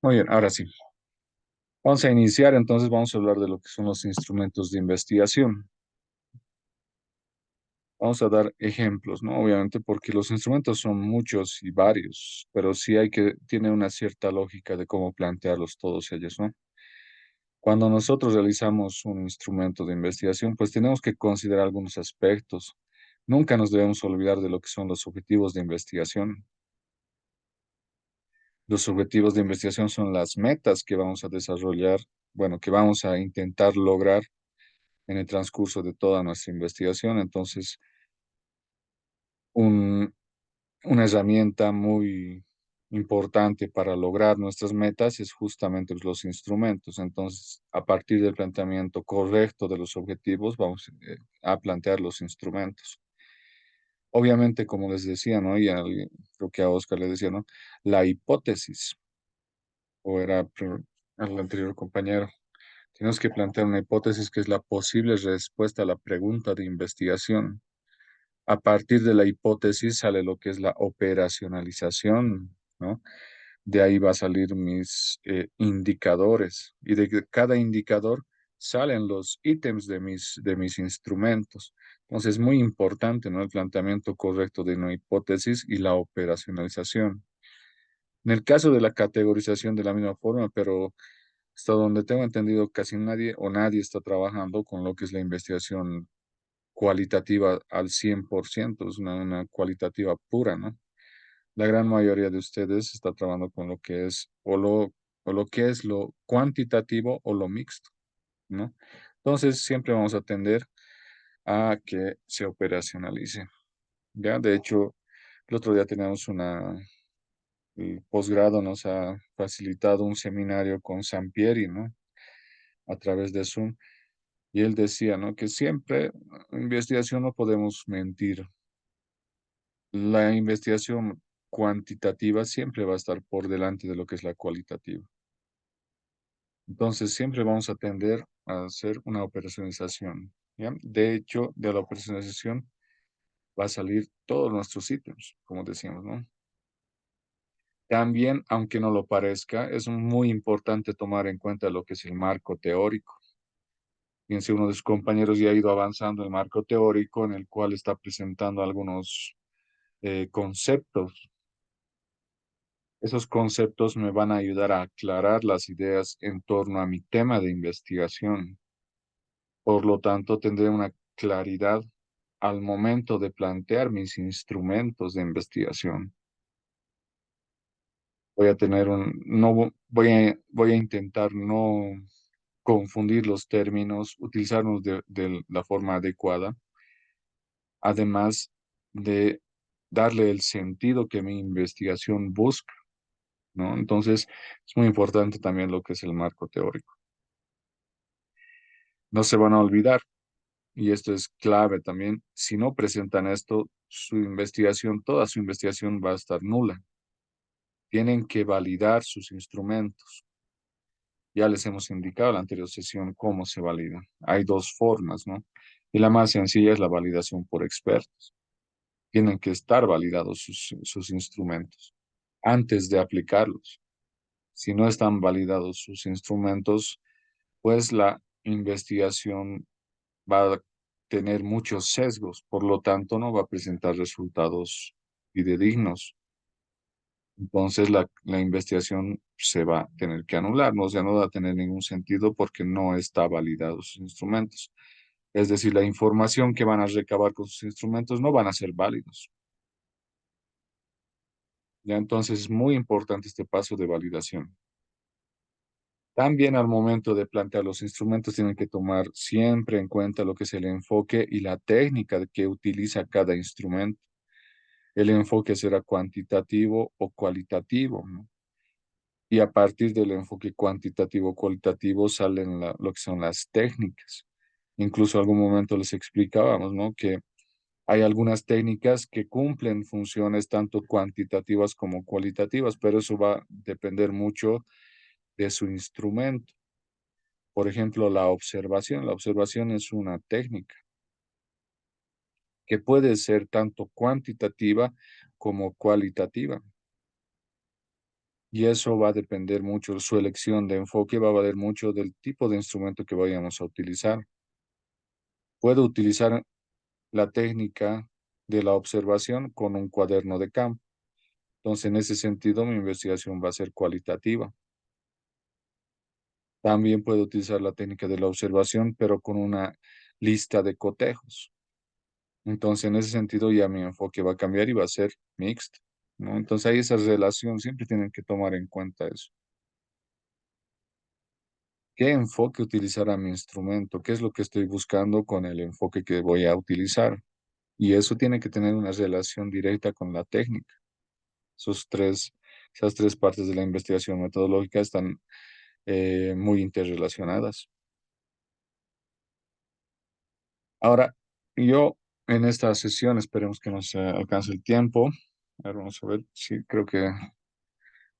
Muy bien, ahora sí. Vamos a iniciar, entonces vamos a hablar de lo que son los instrumentos de investigación. Vamos a dar ejemplos, ¿no? Obviamente porque los instrumentos son muchos y varios, pero sí tiene una cierta lógica de cómo plantearlos todos ellos, ¿no? Cuando nosotros realizamos un instrumento de investigación, pues tenemos que considerar algunos aspectos. Nunca nos debemos olvidar de lo que son los objetivos de investigación. Los objetivos de investigación son las metas que vamos a desarrollar, bueno, que vamos a intentar lograr en el transcurso de toda nuestra investigación. Entonces, un- una herramienta muy importante para lograr nuestras metas es justamente los instrumentos. Entonces, a partir del planteamiento correcto de los objetivos, vamos a plantear los instrumentos. Obviamente, como les decía, ¿no? Creo que a Oscar le decía, ¿no? La hipótesis, o era al anterior compañero. Tenemos que plantear una hipótesis que es la posible respuesta a la pregunta de investigación. A partir de la hipótesis sale lo que es la operacionalización, ¿no? De ahí va a salir mis indicadores y cada indicador salen los ítems de mis instrumentos. Entonces es muy importante, ¿no? El planteamiento correcto de una hipótesis y la operacionalización. En el caso de la categorización de la misma forma, pero hasta donde tengo entendido, casi nadie o nadie está trabajando con lo que es la investigación cualitativa al 100%, es una cualitativa pura, ¿no? La gran mayoría de ustedes está trabajando con lo que es o lo que es lo cuantitativo o lo mixto, ¿no? Entonces, siempre vamos a tender a que se operacionalice, ¿ya? De hecho, el otro día teníamos el posgrado nos ha facilitado un seminario con Sampieri, ¿no? A través de Zoom. Y él decía, ¿no? Que siempre, en investigación no podemos mentir. La investigación cuantitativa siempre va a estar por delante de lo que es la cualitativa. Entonces, siempre vamos a tender a hacer una operacionalización, ¿ya? De hecho, de la operacionalización va a salir todos nuestros ítems, como decíamos, ¿no? También, aunque no lo parezca, es muy importante tomar en cuenta lo que es el marco teórico. Fíjense, uno de sus compañeros ya ha ido avanzando el marco teórico en el cual está presentando algunos conceptos. Esos conceptos me van a ayudar a aclarar las ideas en torno a mi tema de investigación. Por lo tanto, tendré una claridad al momento de plantear mis instrumentos de investigación. No voy a intentar no confundir los términos, utilizarlos de la forma adecuada, además de darle el sentido que mi investigación busca, ¿no? Entonces, es muy importante también lo que es el marco teórico. No se van a olvidar, y esto es clave también, si no presentan esto, toda su investigación va a estar nula. Tienen que validar sus instrumentos. Ya les hemos indicado en la anterior sesión cómo se valida. Hay dos formas, ¿no? Y la más sencilla es la validación por expertos. Tienen que estar validados sus instrumentos antes de aplicarlos. Si no están validados sus instrumentos, pues la investigación va a tener muchos sesgos, por lo tanto no va a presentar resultados fidedignos. Entonces la investigación se va a tener que anular, ¿no? O sea, no va a tener ningún sentido porque no está validados sus instrumentos. Es decir, la información que van a recabar con sus instrumentos no van a ser válidos. Ya entonces es muy importante este paso de validación. También al momento de plantear los instrumentos tienen que tomar siempre en cuenta lo que es el enfoque y la técnica que utiliza cada instrumento. El enfoque será cuantitativo o cualitativo, ¿no? Y a partir del enfoque cuantitativo o cualitativo salen lo que son las técnicas. Incluso algún momento les explicábamos, ¿no? Que hay algunas técnicas que cumplen funciones tanto cuantitativas como cualitativas, pero eso va a depender mucho de su instrumento. Por ejemplo, la observación. La observación es una técnica que puede ser tanto cuantitativa como cualitativa. Y eso va a depender mucho, su elección de enfoque va a valer mucho del tipo de instrumento que vayamos a utilizar. Puedo utilizar la técnica de la observación con un cuaderno de campo. Entonces, en ese sentido, mi investigación va a ser cualitativa. También puedo utilizar la técnica de la observación, pero con una lista de cotejos. Entonces, en ese sentido, ya mi enfoque va a cambiar y va a ser mixto, ¿no? Entonces, hay esa relación, siempre tienen que tomar en cuenta eso. ¿Qué enfoque utilizar a mi instrumento? ¿Qué es lo que estoy buscando con el enfoque que voy a utilizar? Y eso tiene que tener una relación directa con la técnica. Esos tres, esas tres partes de la investigación metodológica están muy interrelacionadas. Ahora, yo en esta sesión, esperemos que nos alcance el tiempo. A ver, vamos a ver. Sí, creo que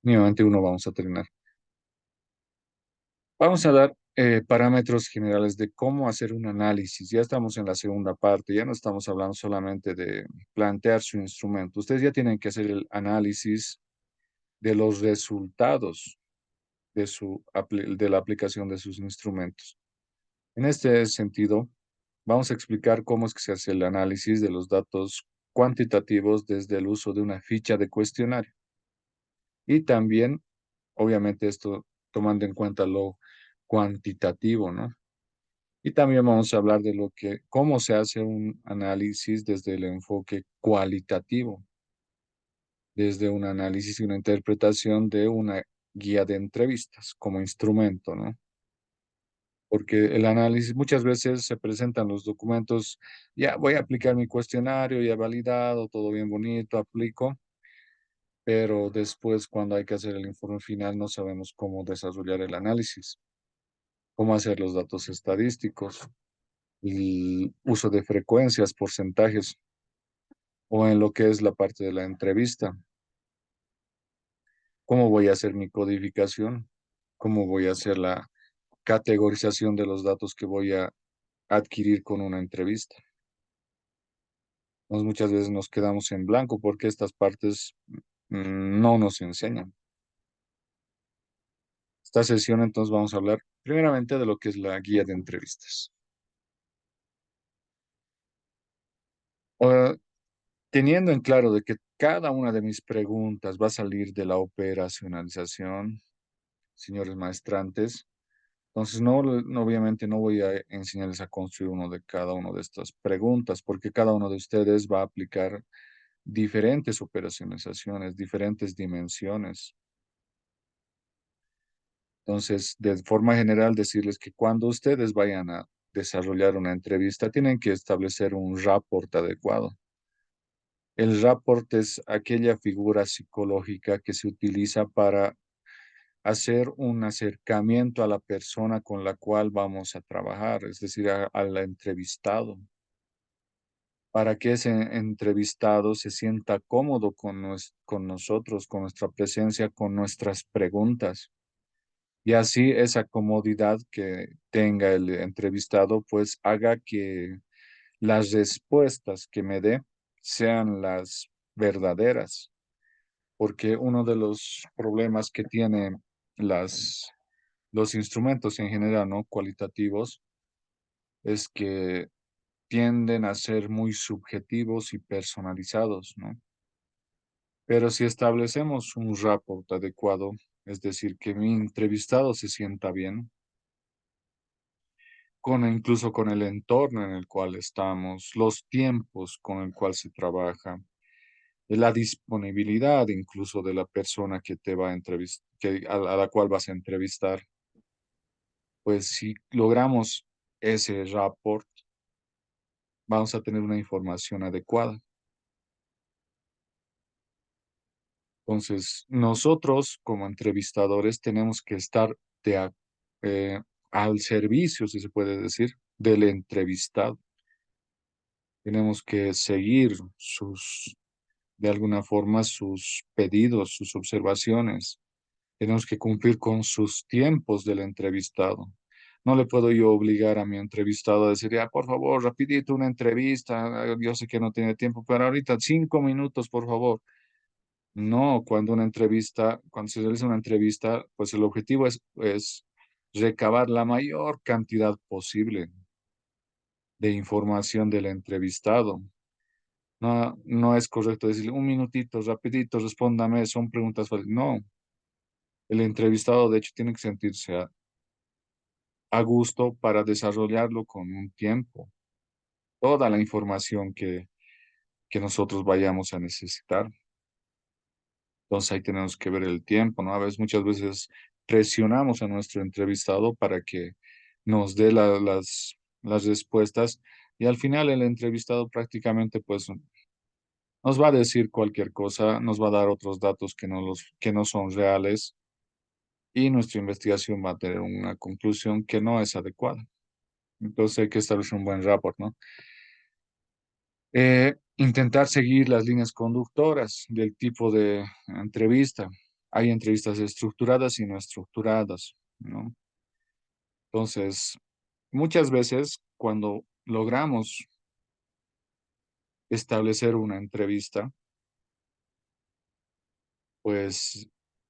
mínimamente uno vamos a terminar. Vamos a dar parámetros generales de cómo hacer un análisis. Ya estamos en la segunda parte, ya no estamos hablando solamente de plantear su instrumento. Ustedes ya tienen que hacer el análisis de los resultados de la aplicación de sus instrumentos. En este sentido, vamos a explicar cómo es que se hace el análisis de los datos cuantitativos desde el uso de una ficha de cuestionario. Y también, obviamente, esto tomando en cuenta lo cuantitativo, ¿no? Y también vamos a hablar de cómo se hace un análisis desde el enfoque cualitativo, desde un análisis y una interpretación de una guía de entrevistas como instrumento, ¿no? Porque el análisis muchas veces se presentan los documentos, ya voy a aplicar mi cuestionario, ya validado, todo bien bonito, aplico, pero después cuando hay que hacer el informe final no sabemos cómo desarrollar el análisis, cómo hacer los datos estadísticos, el uso de frecuencias, porcentajes, o en lo que es la parte de la entrevista, cómo voy a hacer mi codificación, cómo voy a hacer la categorización de los datos que voy a adquirir con una entrevista. Muchas veces nos quedamos en blanco porque estas partes no nos enseñan. Esta sesión entonces vamos a hablar primeramente de lo que es la guía de entrevistas. Ah, teniendo en claro de que cada una de mis preguntas va a salir de la operacionalización, señores maestrantes, entonces obviamente no voy a enseñarles a construir uno de cada una de estas preguntas porque cada uno de ustedes va a aplicar diferentes operacionalizaciones, diferentes dimensiones. Entonces, de forma general, decirles que cuando ustedes vayan a desarrollar una entrevista, tienen que establecer un rapport adecuado. El rapport es aquella figura psicológica que se utiliza para hacer un acercamiento a la persona con la cual vamos a trabajar, es decir, al entrevistado, para que ese entrevistado se sienta cómodo con nosotros, con nuestra presencia, con nuestras preguntas. Y así esa comodidad que tenga el entrevistado, pues haga que las respuestas que me dé sean las verdaderas, porque uno de los problemas que tienen los instrumentos en general, ¿no? Cualitativos, es que tienden a ser muy subjetivos y personalizados, ¿no? Pero si establecemos un rapport adecuado, es decir, que mi entrevistado se sienta bien, incluso con el entorno en el cual estamos, los tiempos con el cual se trabaja, la disponibilidad incluso de la persona que te va a entrevistar, a la cual vas a entrevistar, pues si logramos ese rapport, vamos a tener una información adecuada. Entonces, nosotros como entrevistadores tenemos que estar de a- eh, al servicio, si se puede decir, del entrevistado. Tenemos que seguir de alguna forma, sus pedidos, sus observaciones. Tenemos que cumplir con sus tiempos del entrevistado. No le puedo yo obligar a mi entrevistado a decir, ya, por favor, rapidito una entrevista. Yo sé que no tiene tiempo, pero ahorita 5 minutos, por favor. No, cuando se realiza una entrevista, pues el objetivo es recabar la mayor cantidad posible de información del entrevistado. No, no es correcto decirle un minutito, rapidito, respóndame, son preguntas fáciles. No, el entrevistado de hecho tiene que sentirse a gusto para desarrollarlo con un tiempo, toda la información que nosotros vayamos a necesitar. Entonces ahí tenemos que ver el tiempo, ¿no? Muchas veces presionamos a nuestro entrevistado para que nos dé las respuestas y al final el entrevistado prácticamente pues nos va a decir cualquier cosa, nos va a dar otros datos que no son reales y nuestra investigación va a tener una conclusión que no es adecuada. Entonces hay que establecer un buen rapport, ¿no? Intentar seguir las líneas conductoras del tipo de entrevista. Hay entrevistas estructuradas y no estructuradas, ¿no? Entonces, muchas veces cuando logramos establecer una entrevista, pues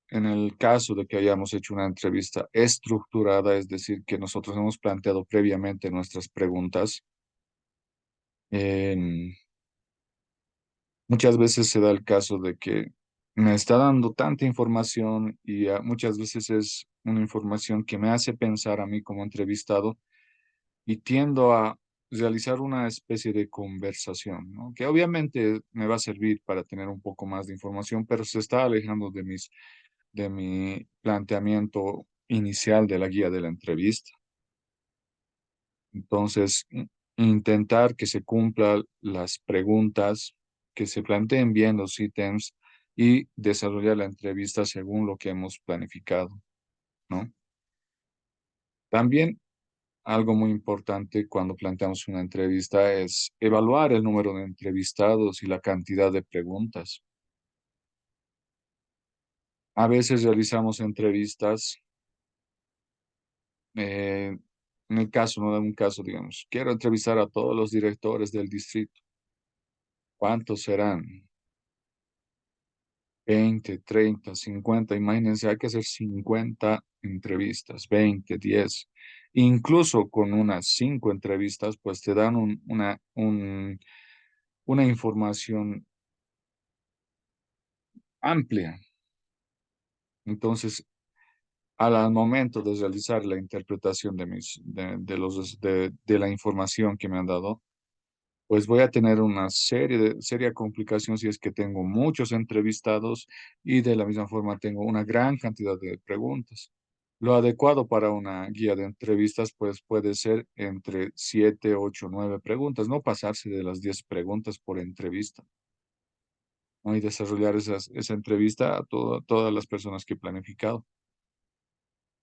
en el caso de que hayamos hecho una entrevista estructurada, es decir, que nosotros hemos planteado previamente nuestras preguntas, em, muchas veces se da el caso de que me está dando tanta información y muchas veces es una información que me hace pensar a mí como entrevistado y tiendo a realizar una especie de conversación, ¿no? Que obviamente me va a servir para tener un poco más de información, pero se está alejando de mi planteamiento inicial de la guía de la entrevista. Entonces, intentar que se cumplan las preguntas, que se planteen bien los ítems y desarrollar la entrevista según lo que hemos planificado, ¿no? También algo muy importante cuando planteamos una entrevista es evaluar el número de entrevistados y la cantidad de preguntas. A veces realizamos entrevistas, eh, en el caso, no de un caso, digamos, quiero entrevistar a todos los directores del distrito. ¿Cuántos serán? 20, 30, 50, imagínense, hay que hacer 50 entrevistas, 20, 10, incluso con unas 5 entrevistas, pues te dan una información amplia. Entonces, al momento de realizar la interpretación de la información que me han dado, pues voy a tener una seria complicación si es que tengo muchos entrevistados y de la misma forma tengo una gran cantidad de preguntas. Lo adecuado para una guía de entrevistas, pues puede ser entre 7, 8, 9 preguntas, no pasarse de las 10 preguntas por entrevista, ¿no? Y desarrollar esa entrevista a todas las personas que he planificado,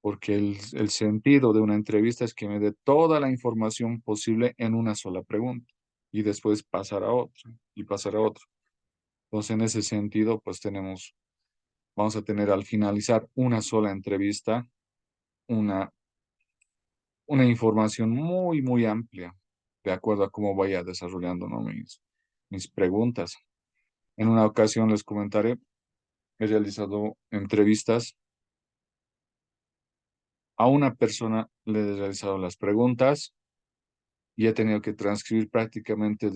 porque el sentido de una entrevista es que me dé toda la información posible en una sola pregunta y después pasar a otra y pasar a otra. Entonces, en ese sentido, pues vamos a tener al finalizar una sola entrevista, una, una información muy, muy amplia, de acuerdo a cómo vaya desarrollando, ¿no? Mis preguntas. En una ocasión les comentaré, he realizado entrevistas a una persona, le he realizado las preguntas y he tenido que transcribir prácticamente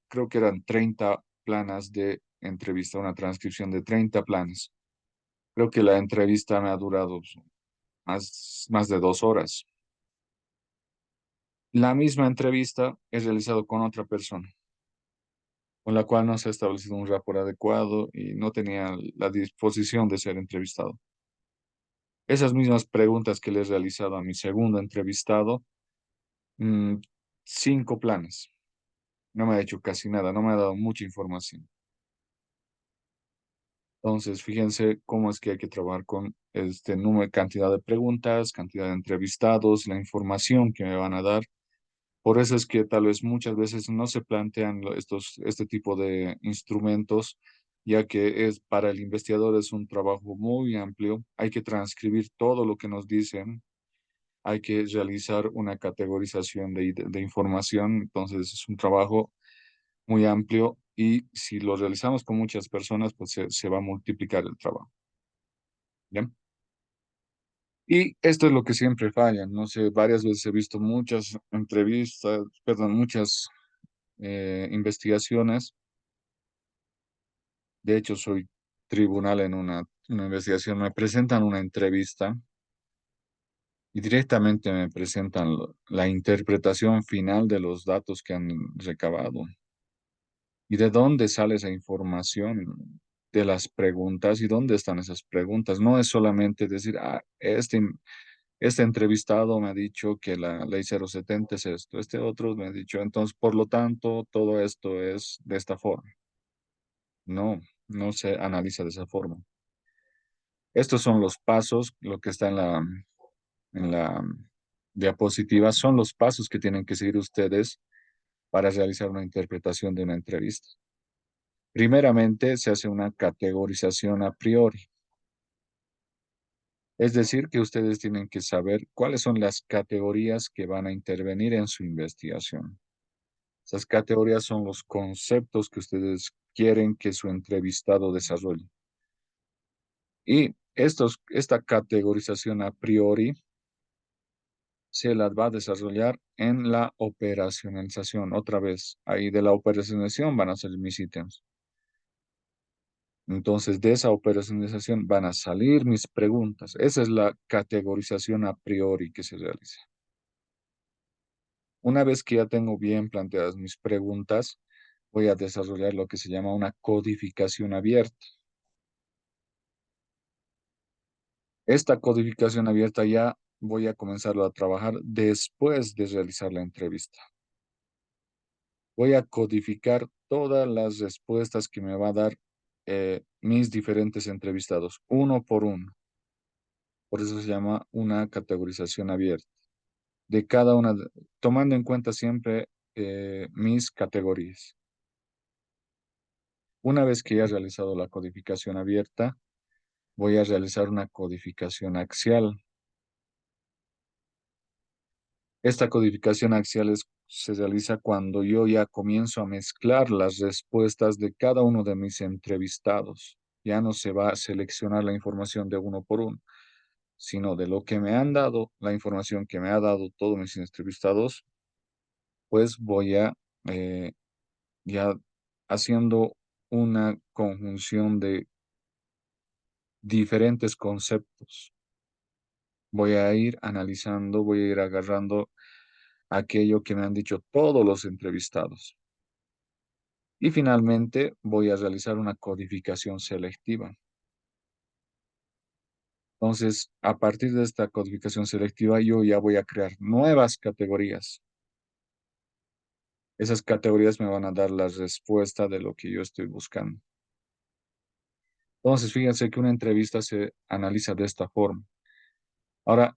creo que eran 30 planas de entrevista, una transcripción de 30 planes. Creo que la entrevista me ha durado más de 2 horas. La misma entrevista he realizado con otra persona, con la cual no se ha establecido un rapport adecuado y no tenía la disposición de ser entrevistado. Esas mismas preguntas que le he realizado a mi segundo entrevistado, mm, 5 planes. No me ha hecho casi nada, no me ha dado mucha información. Entonces, fíjense cómo es que hay que trabajar con este número, cantidad de preguntas, cantidad de entrevistados, la información que me van a dar. Por eso es que tal vez muchas veces no se plantean este tipo de instrumentos, ya que para el investigador es un trabajo muy amplio. Hay que transcribir todo lo que nos dicen, hay que realizar una categorización de información. Entonces, es un trabajo muy amplio y si lo realizamos con muchas personas, pues se va a multiplicar el trabajo, ¿ya? Y esto es lo que siempre falla, no sé, varias veces he visto muchas entrevistas, perdón, muchas investigaciones. De hecho, soy tribunal en una investigación. Me presentan una entrevista y directamente me presentan la interpretación final de los datos que han recabado. ¿Y de dónde sale esa información de las preguntas y dónde están esas preguntas? No es solamente decir, este entrevistado me ha dicho que la ley 070 es esto, este otro me ha dicho, entonces, por lo tanto, todo esto es de esta forma. No, no se analiza de esa forma. Estos son los pasos, lo que está en la diapositiva, son los pasos que tienen que seguir ustedes para realizar una interpretación de una entrevista. Primeramente, se hace una categorización a priori, es decir, que ustedes tienen que saber cuáles son las categorías que van a intervenir en su investigación. Esas categorías son los conceptos que ustedes quieren que su entrevistado desarrolle. Y esta categorización a priori se las va a desarrollar en la operacionalización. Otra vez, ahí de la operacionalización van a salir mis ítems. Entonces, de esa operacionalización van a salir mis preguntas. Esa es la categorización a priori que se realiza. Una vez que ya tengo bien planteadas mis preguntas, voy a desarrollar lo que se llama una codificación abierta. Esta codificación abierta ya voy a comenzarlo a trabajar después de realizar la entrevista. Voy a codificar todas las respuestas que me va a dar mis diferentes entrevistados, uno por uno. Por eso se llama una categorización abierta. De cada una, tomando en cuenta siempre mis categorías. Una vez que ya he realizado la codificación abierta, voy a realizar una codificación axial. Esta codificación axial se realiza cuando yo ya comienzo a mezclar las respuestas de cada uno de mis entrevistados. Ya no se va a seleccionar la información de uno por uno, sino de lo que me han dado, la información que me ha dado todos mis entrevistados, pues voy a ya haciendo una conjunción de diferentes conceptos. Voy a ir analizando, voy a ir agarrando aquello que me han dicho todos los entrevistados. Y finalmente voy a realizar una codificación selectiva. Entonces, a partir de esta codificación selectiva, yo ya voy a crear nuevas categorías. Esas categorías me van a dar la respuesta de lo que yo estoy buscando. Entonces, fíjense que una entrevista se analiza de esta forma. Ahora,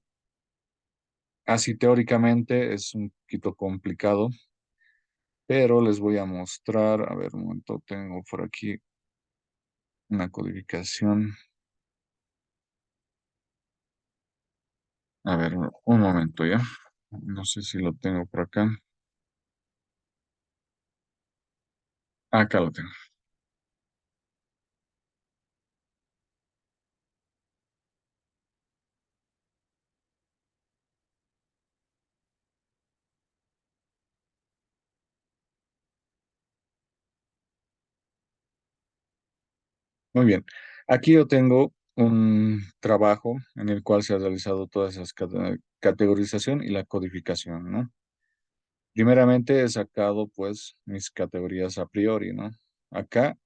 así teóricamente es un poquito complicado, pero les voy a mostrar, a ver, un momento, tengo por aquí una codificación. A ver, un momento ya. No sé si lo tengo por acá. Acá lo tengo. Muy bien. Aquí yo tengo un trabajo en el cual se ha realizado todas esas categorización y la codificación, ¿no? Primeramente he sacado pues mis categorías a priori, ¿no? Acá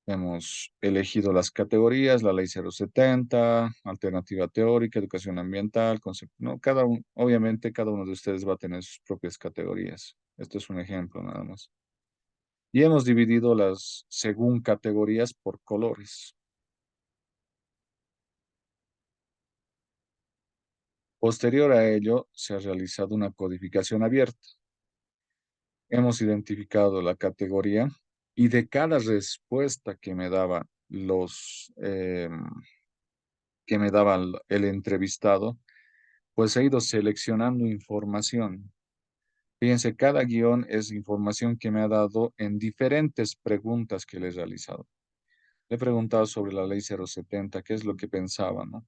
hemos elegido las categorías, la ley 070, alternativa teórica, educación ambiental, concepto, ¿no? Obviamente cada uno de ustedes va a tener sus propias categorías. Esto es un ejemplo nada más. Y hemos dividido las según categorías por colores. Posterior a ello, se ha realizado una codificación abierta. Hemos identificado la categoría y de cada respuesta que me daba que me daba el entrevistado, pues he ido seleccionando información. Fíjense, cada guión es información que me ha dado en diferentes preguntas que le he realizado. Le he preguntado sobre la ley 070, qué es lo que pensaba, ¿no?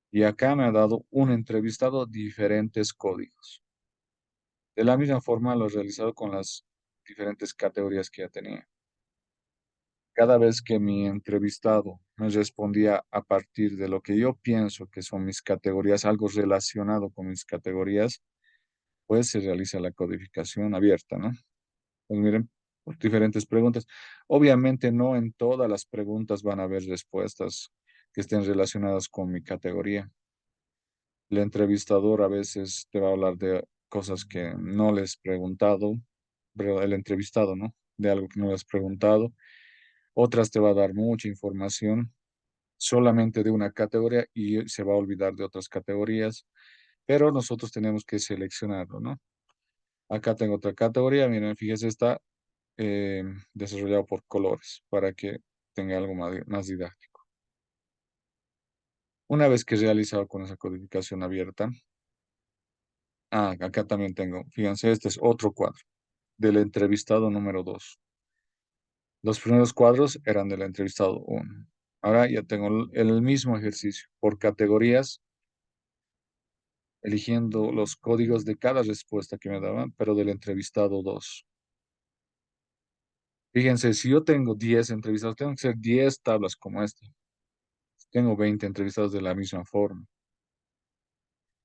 Y acá me ha dado un entrevistado diferentes códigos. De la misma forma lo he realizado con las diferentes categorías que ya tenía. Cada vez que mi entrevistado me respondía a partir de lo que yo pienso que son mis categorías, algo relacionado con mis categorías, pues se realiza la codificación abierta, ¿no? Pues miren, por diferentes preguntas. Obviamente no en todas las preguntas van a haber respuestas que estén relacionadas con mi categoría. El entrevistador a veces te va a hablar de cosas que no les he preguntado, pero el entrevistado, ¿no? De algo que no le has preguntado. Otras te va a dar mucha información solamente de una categoría y se va a olvidar de otras categorías, pero nosotros tenemos que seleccionarlo, ¿no? Acá tengo otra categoría, miren, fíjese, está desarrollado por colores para que tenga algo más didáctico. Una vez que he realizado con esa codificación abierta, acá también tengo, fíjense, este es otro cuadro del entrevistado número 2. Los primeros cuadros eran del entrevistado uno. Ahora ya tengo el mismo ejercicio por categorías, eligiendo los códigos de cada respuesta que me daban, pero del entrevistado 2. Fíjense, si yo tengo 10 entrevistados, tengo que ser 10 tablas como esta. Tengo 20 entrevistados de la misma forma.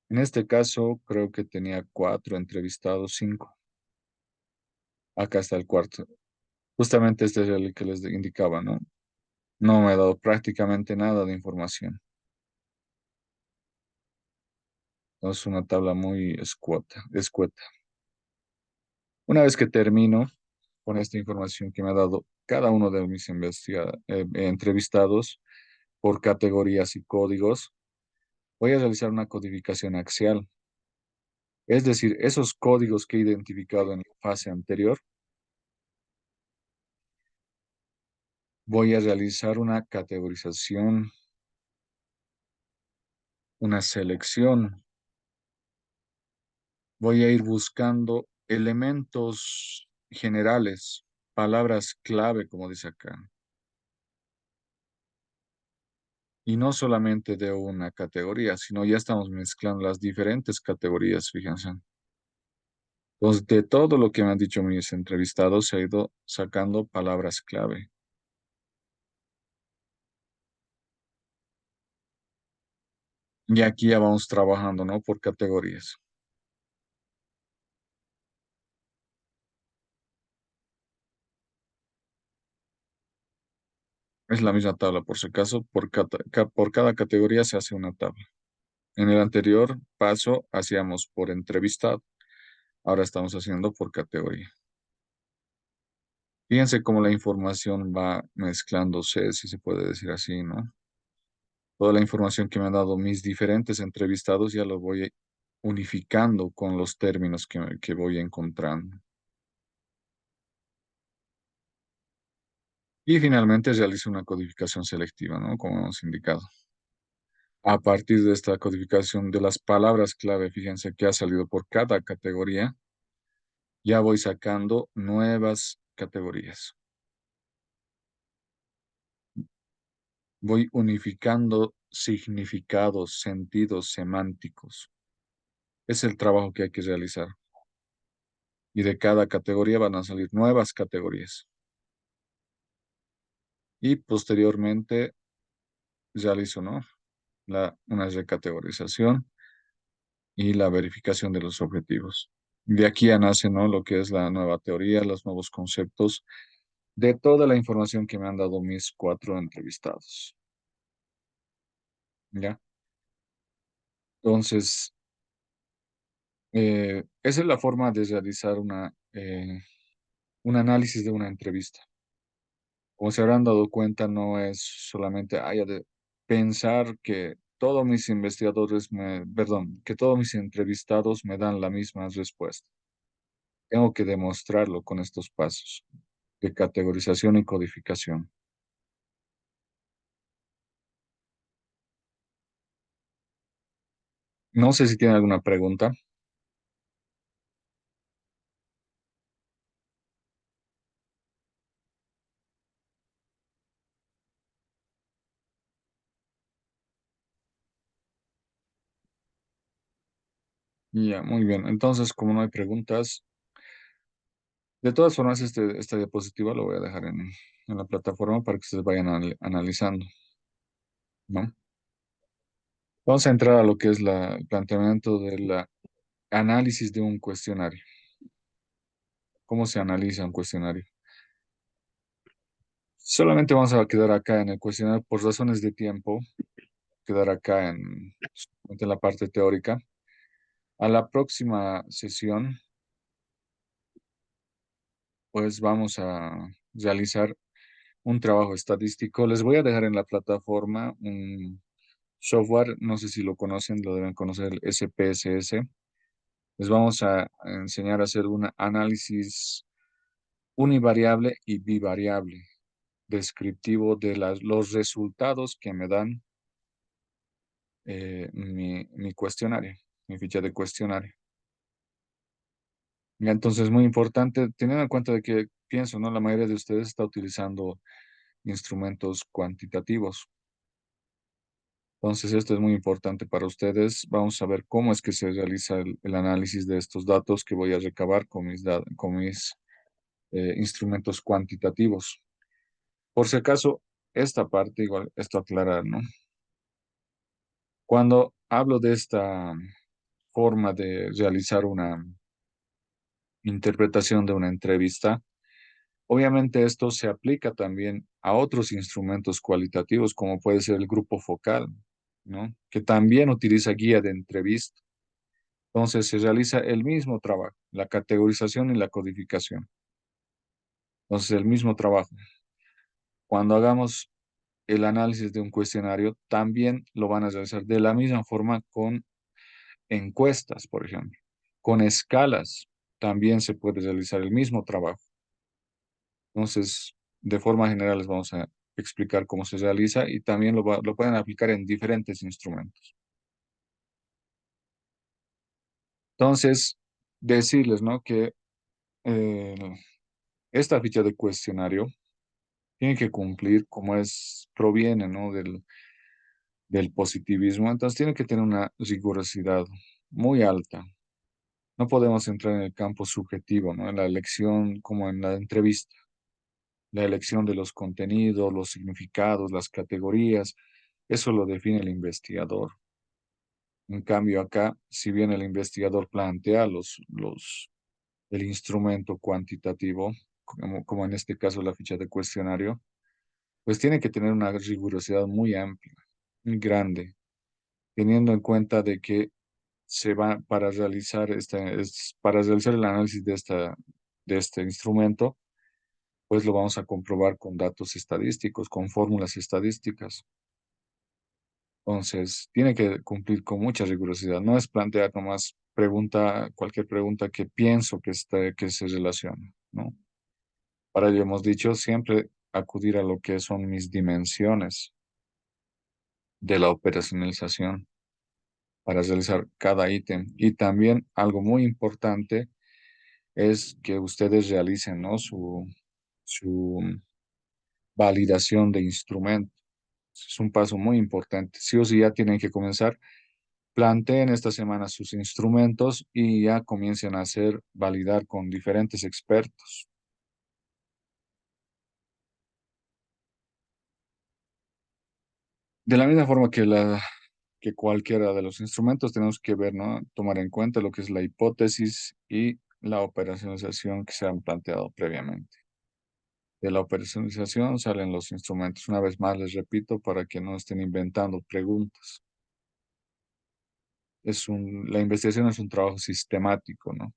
En este caso, creo que tenía 4 entrevistados, 5. Acá está el cuarto. Justamente este es el que les indicaba, ¿no? No me ha dado prácticamente nada de información. Es una tabla muy escueta. Una vez que termino con esta información que me ha dado cada uno de mis entrevistados por categorías y códigos, voy a realizar una codificación axial. Es decir, esos códigos que he identificado en la fase anterior, voy a realizar una categorización, una selección. Voy a ir buscando elementos generales, palabras clave, como dice acá. Y no solamente de una categoría, sino ya estamos mezclando las diferentes categorías, fíjense. Entonces, de todo lo que me han dicho mis entrevistados, se ha ido sacando palabras clave. Y aquí ya vamos trabajando, ¿no? Por categorías. Es la misma tabla, por si acaso, por cada categoría se hace una tabla. En el anterior paso hacíamos por entrevistado, ahora estamos haciendo por categoría. Fíjense cómo la información va mezclándose, si se puede decir así, ¿no? Toda la información que me han dado mis diferentes entrevistados ya lo voy unificando con los términos que voy encontrando. Y finalmente realizo una codificación selectiva, ¿no? Como hemos indicado. A partir de esta codificación de las palabras clave, fíjense que ha salido por cada categoría, ya voy sacando nuevas categorías. Voy unificando significados, sentidos semánticos. Es el trabajo que hay que realizar. Y de cada categoría van a salir nuevas categorías. Y posteriormente realizo, ¿no? Una recategorización y la verificación de los objetivos. De aquí ya nace, ¿no? Lo que es la nueva teoría, los nuevos conceptos, de toda la información que me han dado mis 4 entrevistados. ¿Ya? Entonces, esa es la forma de realizar un análisis de una entrevista. Como se habrán dado cuenta, no es solamente haya de pensar que todos mis que todos mis entrevistados me dan la misma respuesta. Tengo que demostrarlo con estos pasos de categorización y codificación. No sé si tiene alguna pregunta. Ya, muy bien. Entonces, como no hay preguntas, de todas formas, esta diapositiva lo voy a dejar en la plataforma para que ustedes vayan analizando, ¿no? Vamos a entrar a lo que es el planteamiento del análisis de un cuestionario. ¿Cómo se analiza un cuestionario? Solamente vamos a quedar acá en el cuestionario por razones de tiempo, quedar acá solamente en la parte teórica. A la próxima sesión, pues vamos a realizar un trabajo estadístico. Les voy a dejar en la plataforma un software, no sé si lo conocen, lo deben conocer, el SPSS. Les vamos a enseñar a hacer un análisis univariable y bivariable, descriptivo de los resultados que me dan mi cuestionario, mi ficha de cuestionario. Y entonces, muy importante, teniendo en cuenta de que pienso, ¿no? La mayoría de ustedes está utilizando instrumentos cuantitativos. Entonces, esto es muy importante para ustedes. Vamos a ver cómo es que se realiza el análisis de estos datos que voy a recabar con mis instrumentos cuantitativos. Por si acaso, esta parte, igual, esto aclarar, ¿no? Cuando hablo de esta forma de realizar una interpretación de una entrevista, obviamente esto se aplica también a otros instrumentos cualitativos, como puede ser el grupo focal, ¿no? Que también utiliza guía de entrevista. Entonces se realiza el mismo trabajo, la categorización y la codificación. Entonces el mismo trabajo. Cuando hagamos el análisis de un cuestionario, también lo van a realizar de la misma forma con encuestas, por ejemplo. Con escalas también se puede realizar el mismo trabajo. Entonces, de forma general les vamos a explicar cómo se realiza y también lo pueden aplicar en diferentes instrumentos. Entonces, decirles, ¿no? Que eh, esta ficha de cuestionario tiene que cumplir como proviene, ¿no? del positivismo, entonces tiene que tener una rigurosidad muy alta. No podemos entrar en el campo subjetivo, ¿no? En la elección, como en la entrevista, la elección de los contenidos, los significados, las categorías, eso lo define el investigador. En cambio, acá, si bien el investigador plantea el instrumento cuantitativo, como en este caso la ficha de cuestionario, pues tiene que tener una rigurosidad muy amplia, muy grande, teniendo en cuenta de que se va para realizar el análisis de este instrumento, pues lo vamos a comprobar con datos estadísticos, con fórmulas estadísticas. Entonces, tiene que cumplir con mucha rigurosidad. No es plantear nomás cualquier pregunta que pienso que se relaciona, ¿no? Para ello hemos dicho siempre acudir a lo que son mis dimensiones de la operacionalización para realizar cada ítem. Y también algo muy importante es que ustedes realicen, ¿no? Su validación de instrumentos. Es un paso muy importante. Sí o sí ya tienen que comenzar. Planteen esta semana sus instrumentos y ya comiencen a validar con diferentes expertos. De la misma forma que cualquiera de los instrumentos, tenemos que ver, ¿no? Tomar en cuenta lo que es la hipótesis y la operacionalización que se han planteado previamente. De la operacionalización salen los instrumentos. Una vez más, les repito, para que no estén inventando preguntas. La investigación es un trabajo sistemático, ¿no?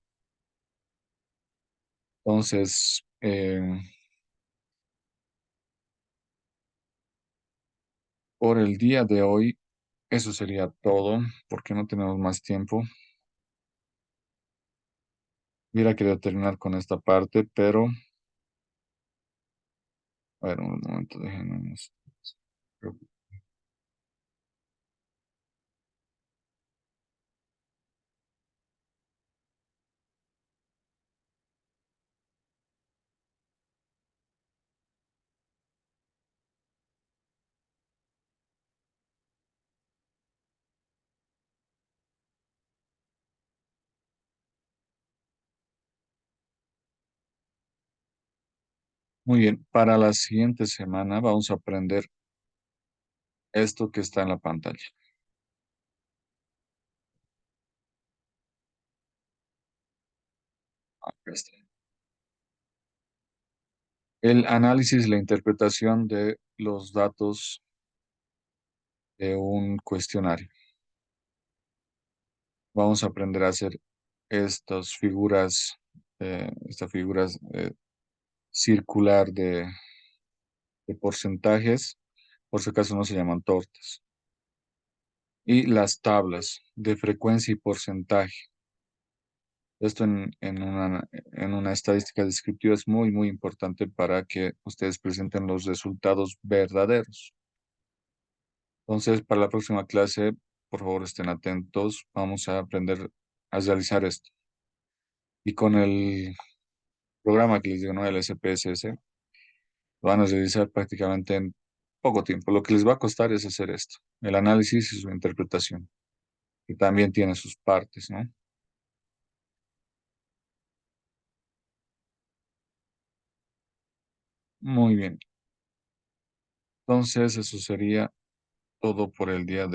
Entonces, por el día de hoy, eso sería todo, porque no tenemos más tiempo. Hubiera querido terminar con esta parte, pero, a ver, un momento, déjenme. Muy bien, para la siguiente semana vamos a aprender esto que está en la pantalla. Acá está. El análisis y la interpretación de los datos de un cuestionario. Vamos a aprender a hacer estas figuras circular de porcentajes, por si acaso no se llaman tortas, y las tablas de frecuencia y porcentaje. Esto en una estadística descriptiva es muy, muy importante para que ustedes presenten los resultados verdaderos. Entonces, para la próxima clase, por favor, estén atentos. Vamos a aprender a realizar esto. Y con el programa que les digo, ¿no? El SPSS, lo van a realizar prácticamente en poco tiempo. Lo que les va a costar es hacer esto, el análisis y su interpretación, que también tiene sus partes, ¿no? Muy bien. Entonces, eso sería todo por el día de